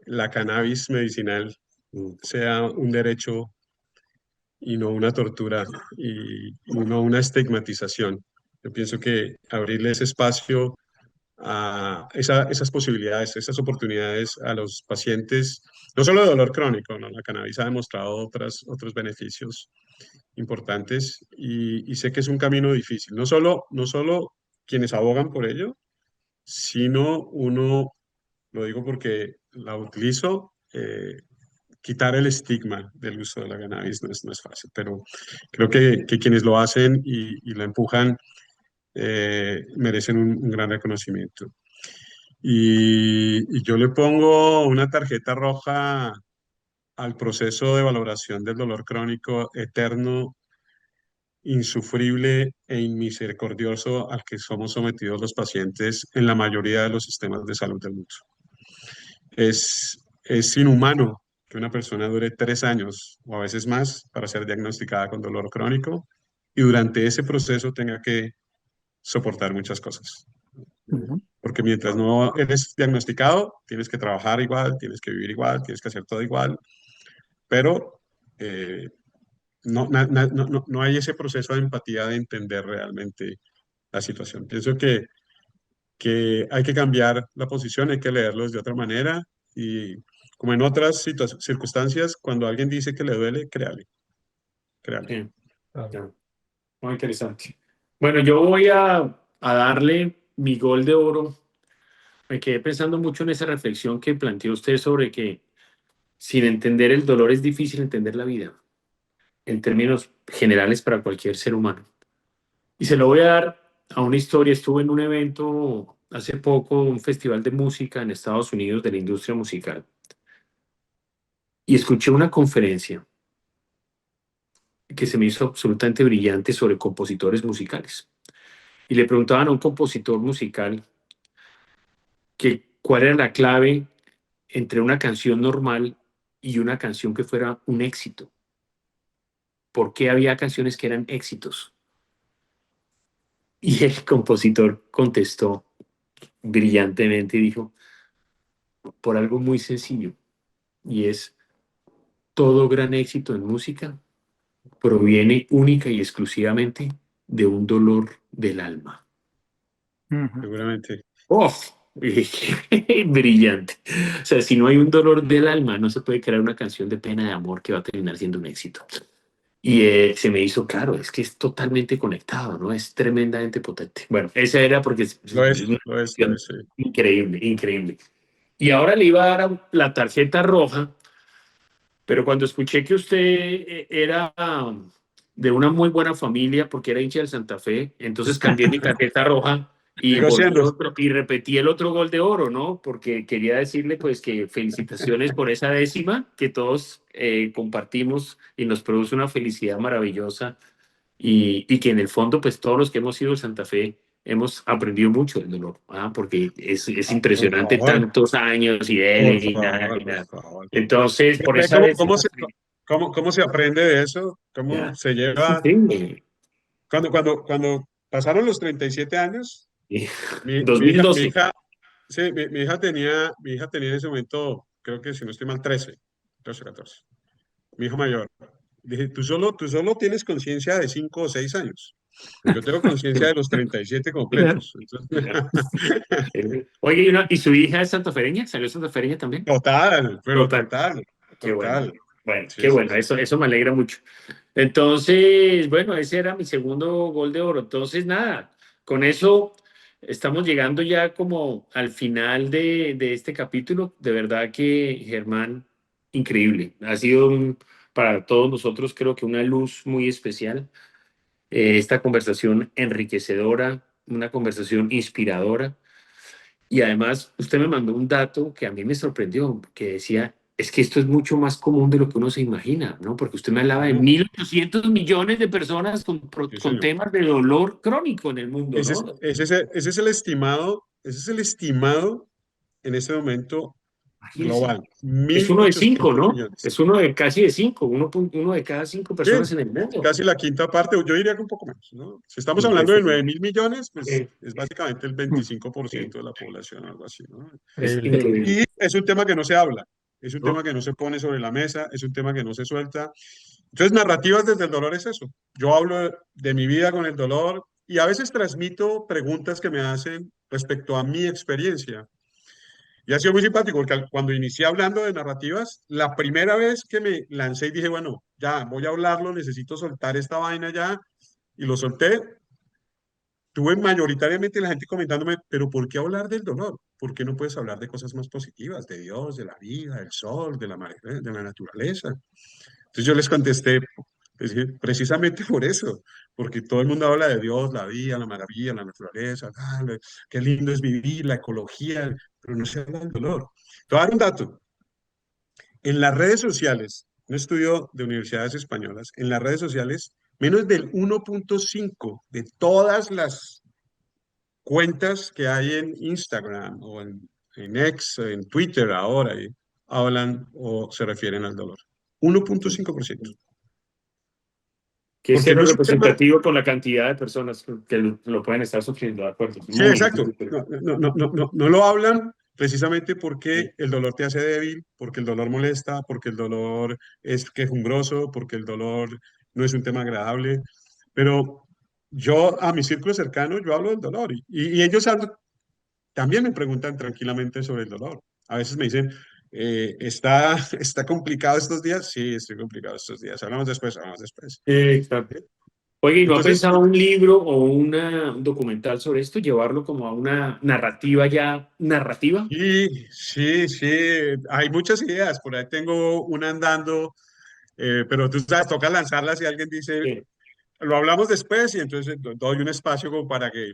la cannabis medicinal sea un derecho y no una tortura y no una estigmatización. Yo pienso que abrirle ese espacio a esas posibilidades, esas oportunidades a los pacientes, no solo de dolor crónico, ¿no? La cannabis ha demostrado otros beneficios importantes y sé que es un camino difícil. No solo quienes abogan por ello, sino uno, lo digo porque la utilizo, quitar el estigma del uso de la cannabis no es fácil, pero creo que quienes lo hacen y la empujan merecen un gran reconocimiento. Y yo le pongo una tarjeta roja al proceso de valoración del dolor crónico eterno, insufrible e inmisericordioso al que somos sometidos los pacientes en la mayoría de los sistemas de salud del mundo. Es inhumano que una persona dure 3 años o a veces más para ser diagnosticada con dolor crónico y durante ese proceso tenga que soportar muchas cosas. Porque mientras no eres diagnosticado, tienes que trabajar igual, tienes que vivir igual, tienes que hacer todo igual, pero no hay ese proceso de empatía de entender realmente la situación. Pienso que hay que cambiar la posición, hay que leerlos de otra manera y como en otras circunstancias, cuando alguien dice que le duele, créale, créale.
Sí,
Claro.
ya. Muy interesante. Bueno, yo voy a darle mi Gol de Oro. Me quedé pensando mucho en esa reflexión que planteó usted sobre que sin entender el dolor es difícil entender la vida, en términos generales para cualquier ser humano. Y se lo voy a dar a una historia. Estuve en un evento hace poco, un festival de música en Estados Unidos de la industria musical, y escuché una conferencia que se me hizo absolutamente brillante sobre compositores musicales. Y le preguntaban a un compositor musical que cuál era la clave entre una canción normal y una canción que fuera un éxito. ¿Por qué había canciones que eran éxitos? Y el compositor contestó brillantemente y dijo, por algo muy sencillo, y es todo gran éxito en música proviene única y exclusivamente de un dolor del alma.
Seguramente.
¡Oh! Brillante. O sea, si no hay un dolor del alma, no se puede crear una canción de pena de amor que va a terminar siendo un éxito. Y se me hizo claro, es que es totalmente conectado, ¿no? Es tremendamente potente. Bueno, esa era porque es
Lo es,
una
lo es, lo
cuestión
es, sí.
increíble, increíble. Y ahora le iba a dar la tarjeta roja, pero cuando escuché que usted era de una muy buena familia porque era hincha del Santa Fe, entonces cambié mi tarjeta roja y
Sigo
volví
siendo.
otro, y repetí el otro gol de oro, ¿no? Porque quería decirle pues que felicitaciones por esa décima que todos compartimos y nos produce una felicidad maravillosa y que en el fondo pues todos los que hemos ido al Santa Fe hemos aprendido mucho del dolor, ¿ah? Porque es
Por
impresionante
favor,
tantos años y dele
por
y nada, y
favor, por
nada.
favor.
Entonces, por
Ve
esa
cómo
décima,
cómo se aprende de eso, cómo
ya,
se
es
lleva.
increíble.
Cuando pasaron los 37 años,
Y
mi
2012.
hija, sí, mi hija tenía en ese momento, creo que si no estoy mal, 13, 14. Mi hijo mayor. Dije, tú solo tienes conciencia de 5 o 6 años. Yo tengo conciencia de los 37 completos. Entonces,
Oye, ¿y su hija es santafereña? ¿Salió santafereña también?
total, pero
Total.
total,
Qué bueno.
total.
Bueno,
Sí,
qué
sí,
bueno,
sí.
eso me alegra mucho. Entonces, bueno, ese era mi segundo gol de oro. Entonces, nada, con eso estamos llegando ya como al final de este capítulo. De verdad que Germán, increíble. Ha sido para todos nosotros creo que una luz muy especial. Esta conversación enriquecedora, una conversación inspiradora. Y además, usted me mandó un dato que a mí me sorprendió, que decía, es que esto es mucho más común de lo que uno se imagina, ¿no? Porque usted me hablaba de
Ujú.
1.800 millones de personas
Sí,
con
señor.
temas de dolor crónico en el mundo, ¿no?
Ese es el estimado en este momento
Imagínense.
global.
Es
mil
uno de cinco,
ochocientos
¿no?
millones.
Es uno de casi de cinco, uno de cada cinco
Sí,
personas en el mundo.
casi la quinta parte, yo diría que un poco menos, ¿no? Si estamos hablando de 9.000 millones, pues
Eh,
es básicamente el
Mm,
25% de la población, algo así, ¿no?
es
Increíble.
increíble,
Y es un tema que no se habla, es un tema
¿no?
que no se pone sobre la mesa, es un tema que no se suelta. Entonces, narrativas desde el dolor es eso. Yo hablo de mi vida con el dolor y a veces transmito preguntas que me hacen respecto a mi experiencia. Y ha sido muy simpático porque cuando inicié hablando de narrativas, la primera vez que me lancé y dije, bueno, ya voy a hablarlo, necesito soltar esta vaina ya, y lo solté, tuve mayoritariamente la gente comentándome, pero ¿por qué hablar del dolor? ¿Por qué no puedes hablar de cosas más positivas, de Dios, de la vida, del sol, de la naturaleza? Entonces yo les contesté, pues, precisamente por eso, porque todo el mundo habla de Dios, la vida, la maravilla, la naturaleza, qué lindo es vivir, la ecología, pero no se habla del dolor. Te voy a dar un dato. En las redes sociales, un estudio de universidades españolas, en las redes sociales, menos del 1.5 de todas las cuentas que hay en Instagram o en X, en Twitter ahora, hablan o se refieren al dolor. 1.5%.
Que es
Porque no
cero
es un tema.
representativo por la cantidad de personas que lo pueden estar sufriendo, ¿de acuerdo?
Sí,
Muy,
exacto.
muy interesante.
No lo hablan precisamente porque el dolor te hace débil, porque el dolor molesta, porque el dolor es quejumbroso, porque el dolor no es un tema agradable. Pero yo, a mi círculo cercano, yo hablo del dolor y ellos también me preguntan tranquilamente sobre el dolor. A veces me dicen, ¿está complicado estos días? Sí, estoy complicado estos días. Hablamos después, hablamos después.
Exacto. Oye, ¿y no ha
Entonces,
pensado un libro o un documental sobre esto? Llevarlo como a una narrativa ya narrativa.
sí, sí, sí, hay muchas ideas. Por ahí tengo una andando, pero tú sabes, toca lanzarlas y alguien dice,
Sí.
lo hablamos después y entonces doy un espacio como para que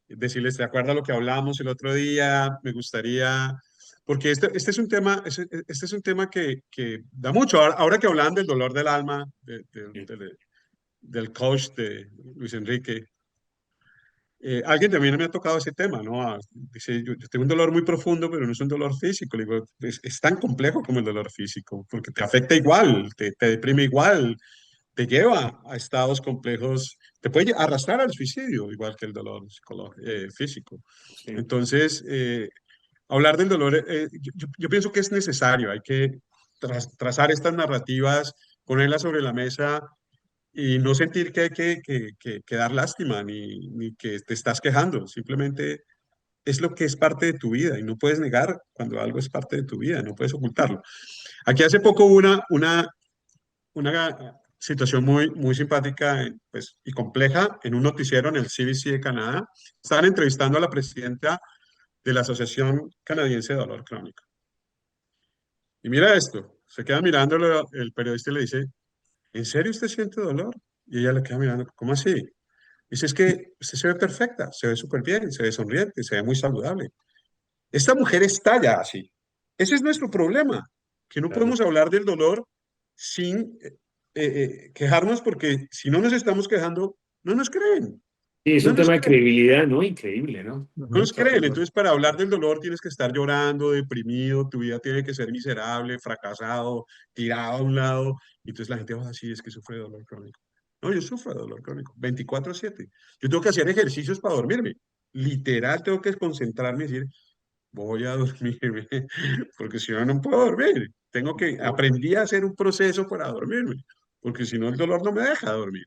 decirles, ¿te acuerdas lo que hablamos el otro día? Me gustaría, porque este es un tema, este es un tema que da mucho. Ahora que hablan del dolor del alma, del coach de Luis Enrique, alguien también me ha tocado ese tema, ¿no? Dice, yo tengo un dolor muy profundo, pero no es un dolor físico. Le digo, es tan complejo como el dolor físico, porque te afecta igual, te deprime igual, te lleva a estados complejos, te puede arrastrar al suicidio, igual que el dolor físico.
Sí.
Entonces, hablar del dolor, yo pienso que es necesario, hay que trazar estas narrativas, ponerlas sobre la mesa y no sentir que hay que dar lástima ni que te estás quejando, simplemente es lo que es parte de tu vida y no puedes negar cuando algo es parte de tu vida, no puedes ocultarlo. Aquí hace poco hubo una situación muy simpática pues, y compleja en un noticiero en el CBC de Canadá. Estaban entrevistando a la presidenta de la Asociación Canadiense de Dolor Crónico. Y mira esto, se queda mirándolo el periodista y le dice, ¿en serio usted siente dolor? Y ella le queda mirando, ¿cómo así? Dice, es que usted se ve perfecta, se ve súper bien, se ve sonriente, se ve muy saludable. Esta mujer está ya así. Ese es nuestro problema, que no
Claro.
podemos hablar del dolor sin quejarnos, porque si no nos estamos quejando, no nos creen,
Sí, es
no
un
nos
tema de
creen.
credibilidad, ¿no? Increíble, ¿no?
No
Ujú.
nos creen, entonces para hablar del dolor tienes que estar llorando, deprimido, tu vida tiene que ser miserable, fracasado, tirado a un lado, y entonces la gente va así, es que sufre de dolor crónico. No, yo sufro de dolor crónico, 24/7. Yo tengo que hacer ejercicios para dormirme, literal tengo que concentrarme y decir, voy a dormirme, porque si no, no puedo dormir. Aprendí a hacer un proceso para dormirme, porque si no el dolor no me deja dormir.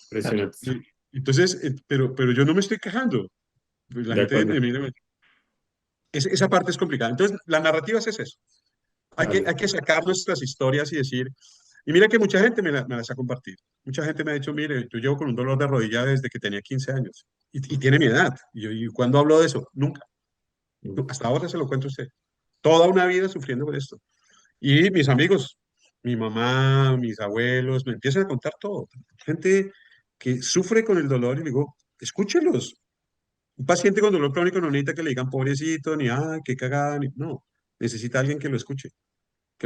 Impresionante.
Y- entonces, pero yo no me estoy quejando. Pues la
De
gente
acuerdo.
me mira, esa parte es complicada. Entonces, la narrativa es eso.
Vale.
Hay que sacar nuestras historias y decir, y mira que mucha gente me las ha compartido. Mucha gente me ha dicho, mire, yo llevo con un dolor de rodilla desde que tenía 15 años y tiene mi edad. Y yo, ¿y cuándo hablo de eso? Nunca. Hasta ahora se lo cuento a usted. Toda una vida sufriendo con esto. Y mis amigos, mi mamá, mis abuelos, me empiezan a contar todo. Gente que sufre con el dolor y digo, escúchelos. Un paciente con dolor crónico no necesita que le digan pobrecito, ni ay, qué cagada, ni no. Necesita alguien que lo
Sí.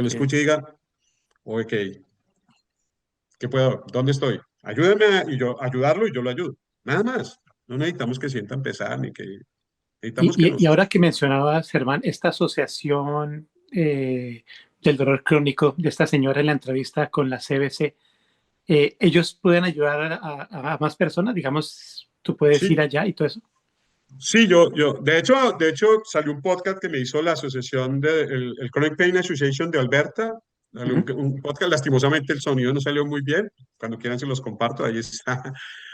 escuche y diga, ok, ¿qué puedo? ¿Dónde estoy? Ayúdame y yo ayudarlo y yo lo ayudo. Nada más. No necesitamos que sienta empezar ni que necesitamos que
Y
nos.
ahora que mencionabas, Germán, esta asociación del dolor crónico de esta señora en la entrevista con la CBC, ellos pueden ayudar a más personas, digamos, tú puedes ir
Sí,
allá y todo eso.
sí, de hecho, salió un podcast que me hizo la asociación el Chronic Pain Association de Alberta. Salió
Ujú.
un podcast, lastimosamente el sonido no salió muy bien. Cuando quieran se los comparto. Ahí está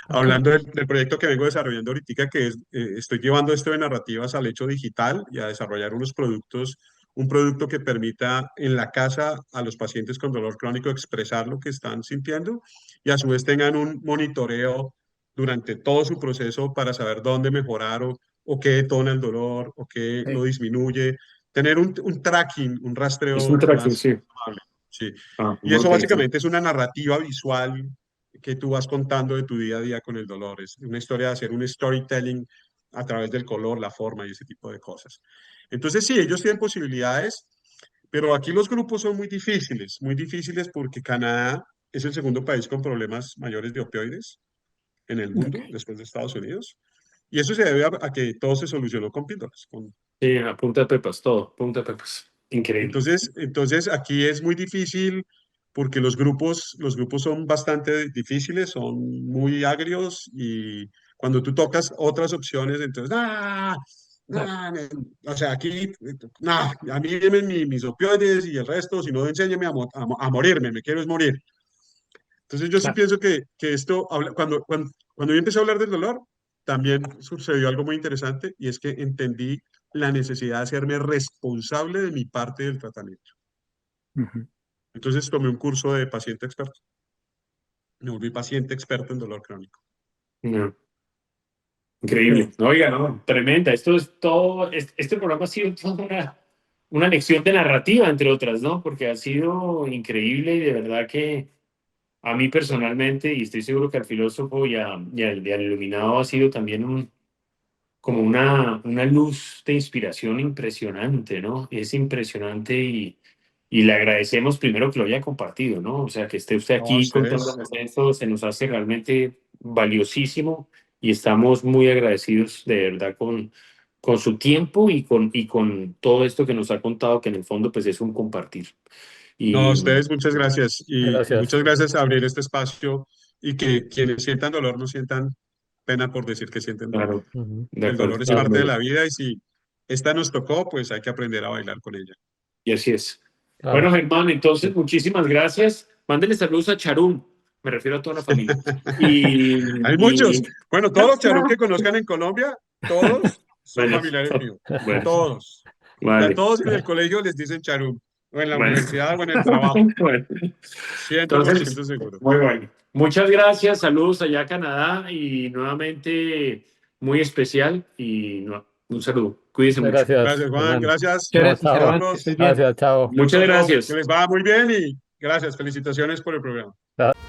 Ok.
hablando del proyecto que vengo desarrollando ahorita, que es, estoy llevando esto de narrativas al hecho digital y a desarrollar unos productos, un producto que permita en la casa a los pacientes con dolor crónico expresar lo que están sintiendo y a su vez tengan un monitoreo durante todo su proceso para saber dónde mejorar o qué detona el dolor o qué lo
Sí.
disminuye. Tener un tracking, un
Es un
rastreo
tracking,
más
sí.
amable. Sí.
Ah,
Y
muy
eso
interesante.
básicamente es una narrativa visual que tú vas contando de tu día a día con el dolor. Es una historia de hacer un storytelling a través del color, la forma y ese tipo de cosas. Entonces, sí, ellos tienen posibilidades, pero aquí los grupos son muy difíciles porque Canadá es el segundo país con problemas mayores de opioides en el
Ok.
mundo, después de Estados Unidos. Y eso se debe a que todo se solucionó con píldoras.
Sí, a punta de pepas, todo, punta de pepas. Increíble.
Entonces aquí es muy difícil porque los grupos son bastante difíciles, son muy agrios y cuando tú tocas otras opciones, entonces, ¡ah!
Claro.
O sea, aquí, ¡nah! A mí denme mis opioides y el resto, si no, enséñeme a morirme, me quiero es morir. Entonces yo sí
Claro.
pienso que esto, cuando yo empecé a hablar del dolor, también sucedió algo muy interesante y es que entendí la necesidad de hacerme responsable de mi parte del tratamiento.
Ujú.
Entonces tomé un curso de paciente experto. Me volví paciente experto en dolor crónico.
No,
Qué
increíble.
bien.
No, oiga, no, tremenda. Esto es todo, este programa ha sido toda una lección de narrativa, entre otras, ¿no? Porque ha sido increíble y de verdad que a mí personalmente, y estoy seguro que al filósofo y al iluminado ha sido también como una luz de inspiración impresionante, ¿no? Es impresionante y le agradecemos primero que lo haya compartido, ¿no? O sea, que esté usted
No,
aquí
ustedes.
contándonos esto, se nos hace realmente valiosísimo y estamos muy agradecidos de verdad con su tiempo y con todo esto que nos ha contado, que en el fondo pues es un compartir.
No,
Y
ustedes, muchas gracias. Y
Gracias.
muchas gracias a abrir este espacio y que quienes sientan dolor no sientan pena por decir que sienten dolor.
claro,
Ujú.
de
El
acuerdo.
dolor es
Claro.
parte de la vida y si esta nos tocó, pues hay que aprender a bailar con ella.
Y así es. Bueno,
Claro.
Germán, entonces muchísimas gracias. Mándele saludos a Charún, me refiero a toda la familia.
Hay
Y
muchos. Bueno, todos los charún que conozcan en Colombia, todos son
bueno,
familiares míos.
bueno,
Todos. A
vale.
todos en el colegio les dicen charún. o en la
Bueno.
universidad o en el trabajo.
Bueno,
100% seguro.
muy bueno. Muchas gracias, saludos allá a Canadá y nuevamente muy especial un saludo. Cuídense
Muchas
mucho.
gracias,
Gracias, Juan.
Fernando.
Gracias,
No,
Gracias,
chao.
Germán, que
Carlos.
estés bien.
Gracias, chao.
Muchas
Gusto,
gracias.
que les vaya muy bien y gracias. Felicitaciones por el programa.
Chao.